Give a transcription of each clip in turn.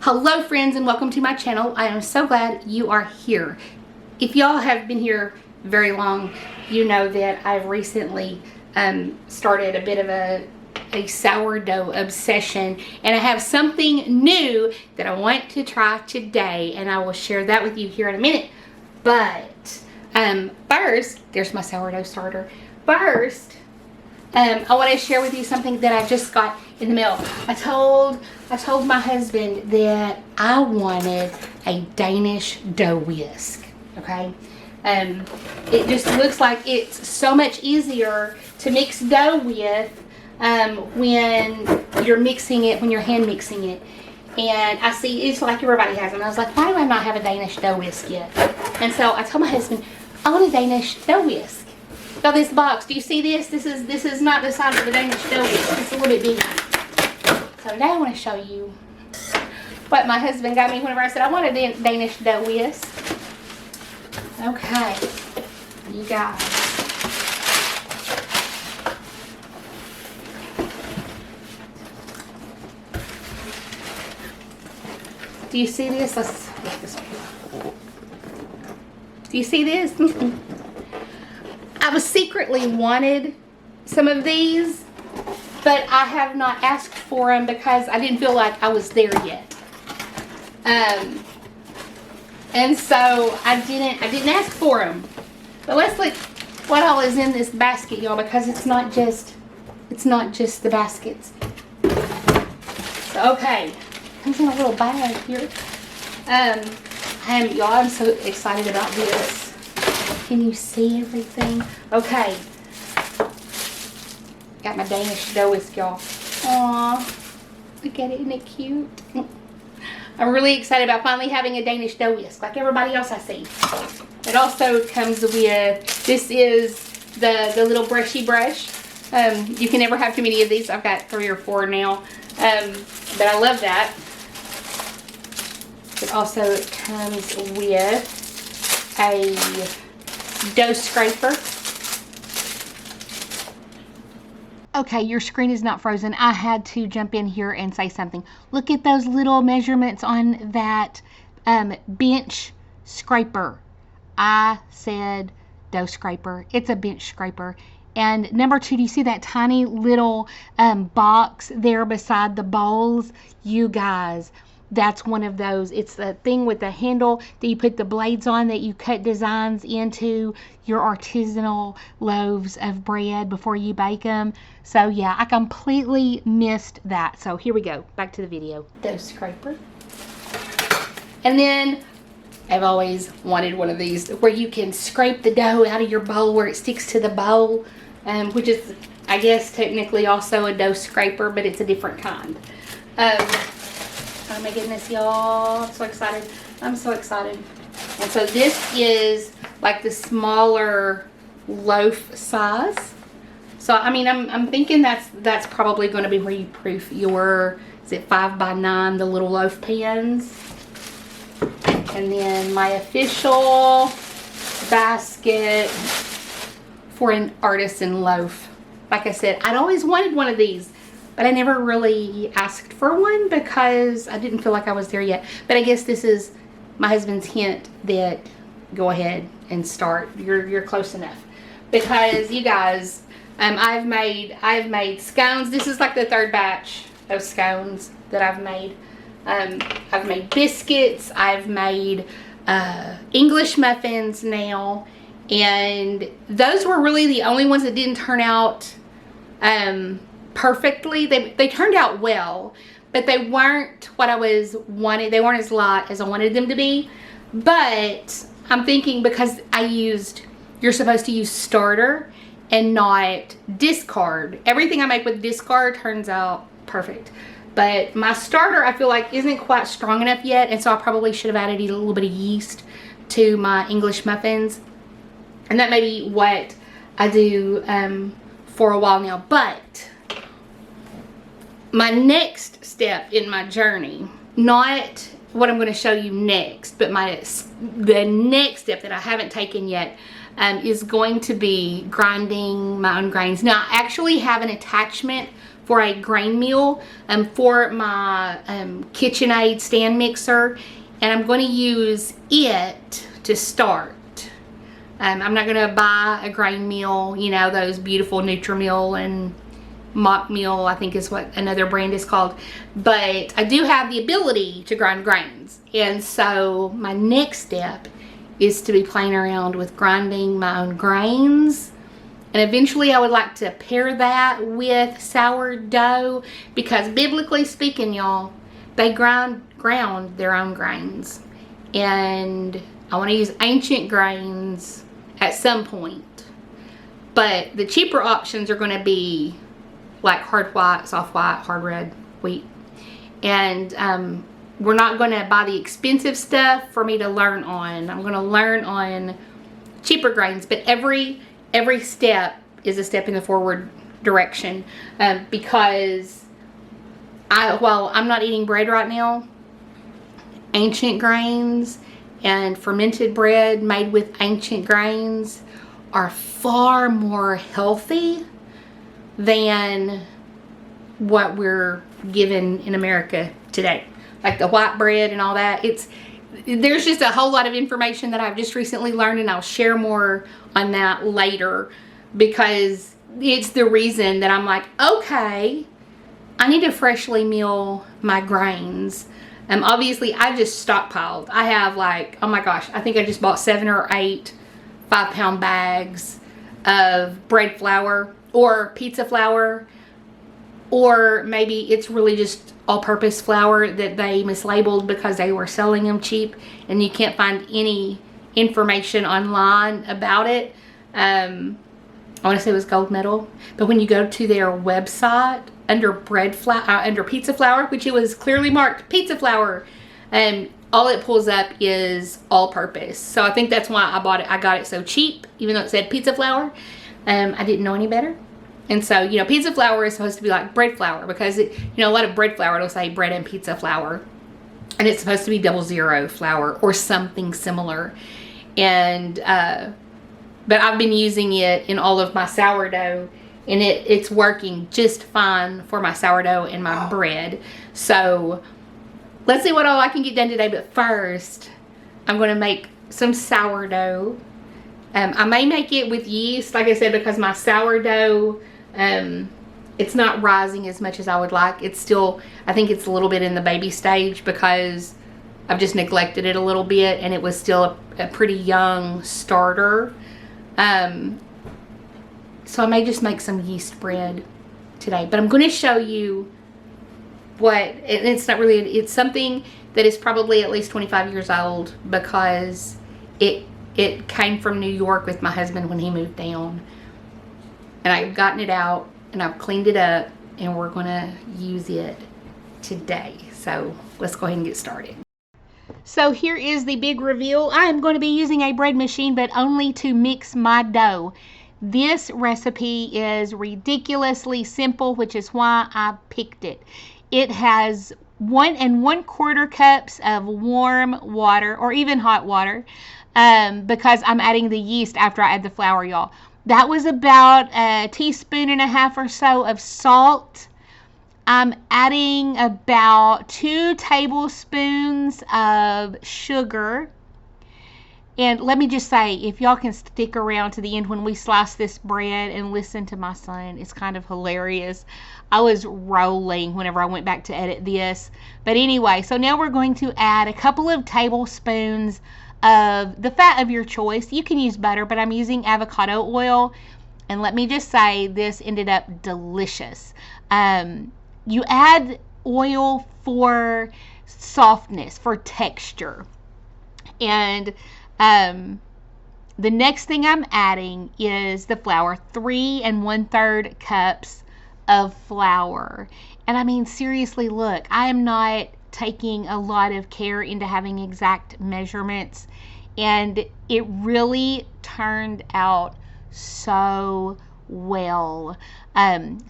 Hello friends, and welcome to my channel. I am so glad you are here. If y'all have been here very long, you know that I've recently started a bit of a sourdough obsession, and I have something new that I want to try today, and I will share that with you here in a minute. But first, there's my sourdough starter. First, I want to share with you something that I just got in the mail. I told my husband that I wanted a Danish dough whisk. Okay, it just looks like it's so much easier to mix dough with when you're mixing it, when you're hand mixing it. And I see it's like everybody has them. I was like, why do I not have a Danish dough whisk yet? And so I told my husband, I want a Danish dough whisk. So this box, do you see this? This is not the size of a Danish dough whisk. It's a little bit bigger. So today I want to show you what my husband got me whenever I said I want a Danish dough whisk. Okay, you guys. Do you see this? Let's get this one. Do you see this? I secretly wanted some of these, but I have not asked for them because I didn't feel like I was there yet. And so I didn't ask for them. But let's look what all is in this basket, y'all, because it's not just the baskets. So, okay, comes in a little bag here. Y'all, I'm so excited about this. Can you see everything? Okay. Got my Danish dough whisk, y'all. Aww. Look at it, isn't it cute? I'm really excited about finally having a Danish dough whisk, like everybody else I see. It also comes with, this is the little brushy brush. You can never have too many of these. I've got 3 or 4 now. But I love that. It also comes with a dough scraper. Okay, your screen is not frozen. I had to jump in here and say something. Look at those little measurements on that bench scraper. I said dough scraper. It's a bench scraper. And number 2, do you see that tiny little box there beside the bowls? You guys, that's one of those. It's the thing with the handle that you put the blades on, that you cut designs into your artisanal loaves of bread before you bake them. So yeah, I completely missed that. So here we go, back to the video. Dough scraper. And then I've always wanted one of these where you can scrape the dough out of your bowl where it sticks to the bowl, which is, I guess, technically also a dough scraper, but it's a different kind. Oh my goodness, y'all, I'm so excited. I'm so excited. And so this is like the smaller loaf size. So I mean, I'm thinking that's probably going to be where you proof your, is it 5 by 9, the little loaf pans. And then my official basket for an artisan loaf. Like I said, I'd always wanted one of these, but I never really asked for one because I didn't feel like I was there yet. But I guess this is my husband's hint that go ahead and start. You're close enough. Because you guys, I've made scones. This is like the 3rd batch of scones that I've made. I've made biscuits. I've made English muffins now. And those were really the only ones that didn't turn out perfectly. They turned out well, but they weren't what I was wanted. They weren't as light as I wanted them to be. But I'm thinking, because you're supposed to use starter and not discard. Everything I make with discard turns out perfect. But my starter, I feel like, isn't quite strong enough yet, and so I probably should have added a little bit of yeast to my English muffins. And that may be what I do for a while now. But my next step in my journey, not what I'm going to show you next, but the next step that I haven't taken yet is going to be grinding my own grains. Now, I actually have an attachment for a grain mill for my KitchenAid stand mixer, and I'm going to use it to start. I'm not going to buy a grain mill, you know, those beautiful Nutri-Mill and Mock Mill, I think is what another brand is called. But I do have the ability to grind grains. And so my next step is to be playing around with grinding my own grains. And eventually I would like to pair that with sourdough, because biblically speaking, y'all, they ground their own grains. And I want to use ancient grains at some point. But the cheaper options are going to be like hard white, soft white, hard red wheat. And we're not going to buy the expensive stuff for me to learn on. I'm going to learn on cheaper grains, but every step is a step in the forward direction, because while I'm not eating bread right now, ancient grains and fermented bread made with ancient grains are far more healthy than what we're given in America today. Like the white bread and all that. There's just a whole lot of information that I've just recently learned, and I'll share more on that later, because it's the reason that I'm like, okay, I need to freshly mill my grains. Obviously I just stockpiled. I have like, oh my gosh, I think I just bought 7 or 8 5-pound bags of bread flour or pizza flour, or maybe it's really just all-purpose flour that they mislabeled because they were selling them cheap and you can't find any information online about it. I want to say it was gold medal, but when you go to their website under bread flour, under pizza flour, which it was clearly marked pizza flour, all it pulls up is all-purpose. So I think that's why I bought it. I got it so cheap, even though it said pizza flour. I didn't know any better. And so, you know, pizza flour is supposed to be like bread flour, because a lot of bread flour, it'll say bread and pizza flour, and it's supposed to be 00 flour or something similar. And but I've been using it in all of my sourdough, and it's working just fine for my sourdough and my bread. So let's see what all I can get done today. But first, I'm going to make some sourdough. I may make it with yeast, like I said, because my sourdough, it's not rising as much as I would like. It's still, I think it's a little bit in the baby stage, because I've just neglected it a little bit, and it was still a pretty young starter. So I may just make some yeast bread today, but I'm going to show you it's not really, it's something that is probably at least 25 years old, because it came from New York with my husband when he moved down. And I've gotten it out and I've cleaned it up, and we're going to use it today. So let's go ahead and get started. So here is the big reveal. I am going to be using a bread machine, but only to mix my dough. This recipe is ridiculously simple, which is why I picked it. It has 1 1/4 cups of warm water, or even hot water, because I'm adding the yeast after I add the flour, y'all. That was about 1.5 teaspoons or so of salt. I'm adding about 2 tablespoons of sugar. And let me just say, if y'all can stick around to the end when we slice this bread and listen to my son, it's kind of hilarious. I was rolling whenever I went back to edit this. But anyway, so now we're going to add a couple of tablespoons of the fat of your choice. You can use butter, but I'm using avocado oil. And let me just say, this ended up delicious. You add oil for softness, for texture. And the next thing I'm adding is the flour, 3 1/3 cups of flour. And I mean, seriously, look, I am not taking a lot of care into having exact measurements, and it really turned out so well.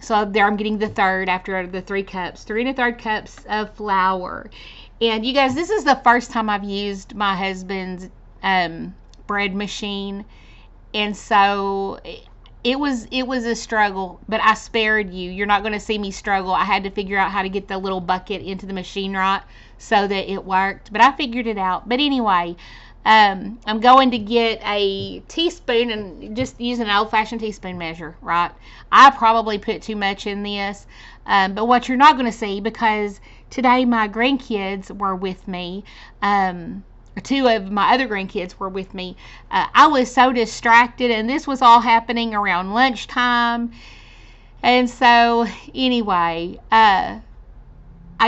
So there I'm getting the third after the 3 cups, 3 1/3 cups of flour. And you guys, this is the first time I've used my husband's bread machine, and so It was a struggle, but I spared you. You're not going to see me struggle. I had to figure out how to get the little bucket into the machine right so that it worked, but I figured it out. But anyway, I'm going to get a teaspoon and just use an old-fashioned teaspoon measure, right? I probably put too much in this, but what you're not going to see, because today my grandkids were with me, two of my other grandkids were with me. I was so distracted, and this was all happening around lunchtime. And so anyway, I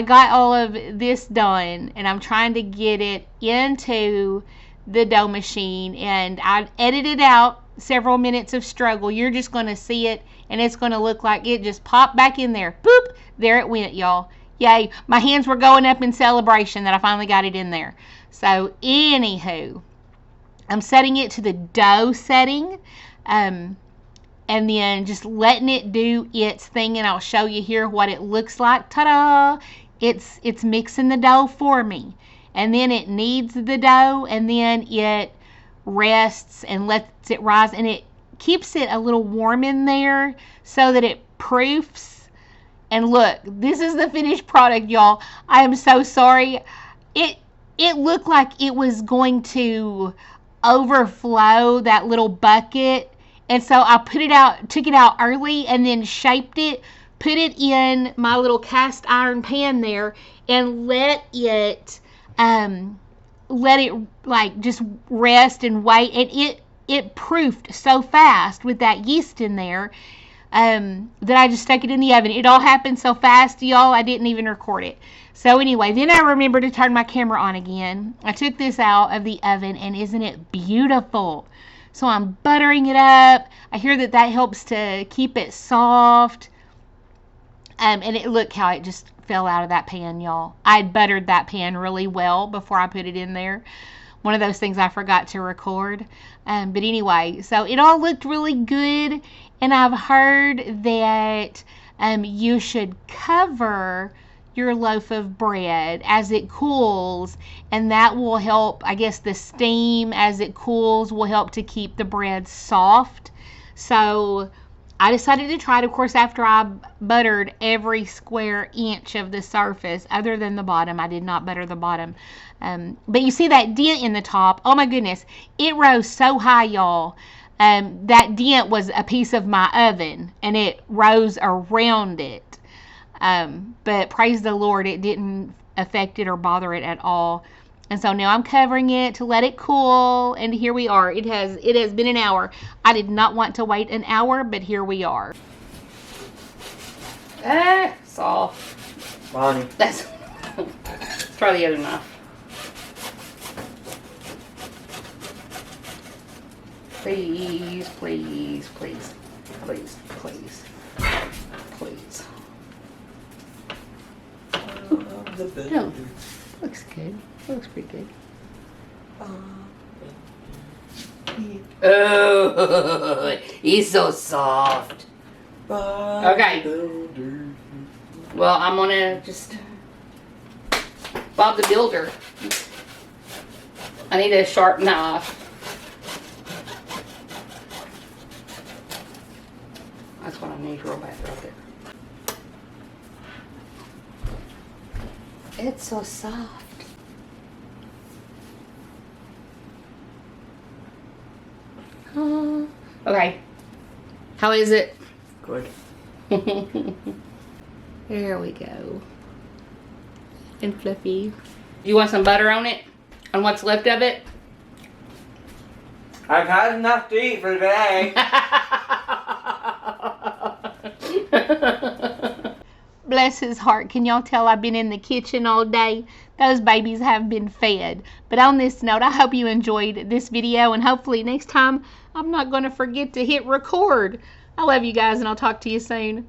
got all of this done, and I'm trying to get it into the dough machine, and I edited out several minutes of struggle. You're just going to see it, and it's going to look like it just popped back in there. Boop! There it went, y'all. Yay. My hands were going up in celebration that I finally got it in there. So, anywho, I'm setting it to the dough setting, and then just letting it do its thing, and I'll show you here what it looks like. Ta-da! It's mixing the dough for me, and then it kneads the dough, and then it rests and lets it rise, and it keeps it a little warm in there so that it proofs. And look, this is the finished product, y'all. I am so sorry. It looked like it was going to overflow that little bucket, and so I took it out early, and then shaped it, put it in my little cast iron pan there, and let it like just rest and wait. And it proofed so fast with that yeast in there that I just stuck it in the oven. It all happened so fast, y'all, I didn't even record it. So anyway, then I remembered to turn my camera on again. I took this out of the oven, and isn't it beautiful? So I'm buttering it up. I hear that helps to keep it soft. And look how it just fell out of that pan, y'all. I had buttered that pan really well before I put it in there. One of those things I forgot to record. But anyway, so it all looked really good. And I've heard that you should cover your loaf of bread as it cools, and that will help. I guess the steam as it cools will help to keep the bread soft. So I decided to try it, of course, after I buttered every square inch of the surface, other than the bottom. I did not butter the bottom. But you see that dent in the top? Oh my goodness, it rose so high, y'all. That dent was a piece of my oven, and it rose around it. But praise the Lord, it didn't affect it or bother it at all. And so now I'm covering it to let it cool, and here we are. It has been an hour. I did not want to wait an hour, but here we are. Soft. Bonnie. Let's try the other knife. Please, please, please, please, please, please. No, looks good. Looks pretty good. Oh, he's so soft. Okay. Well, I'm gonna just Bob the Builder. I need a sharp knife. That's what I need real bad right there. It's so soft. Okay. How is it? Good. There we go. And fluffy. You want some butter on it? On what's left of it? I've had enough to eat for today. Bless his heart. Can y'all tell I've been in the kitchen all day? Those babies have been fed. But on this note, I hope you enjoyed this video, and hopefully next time I'm not going to forget to hit record. I love you guys, and I'll talk to you soon.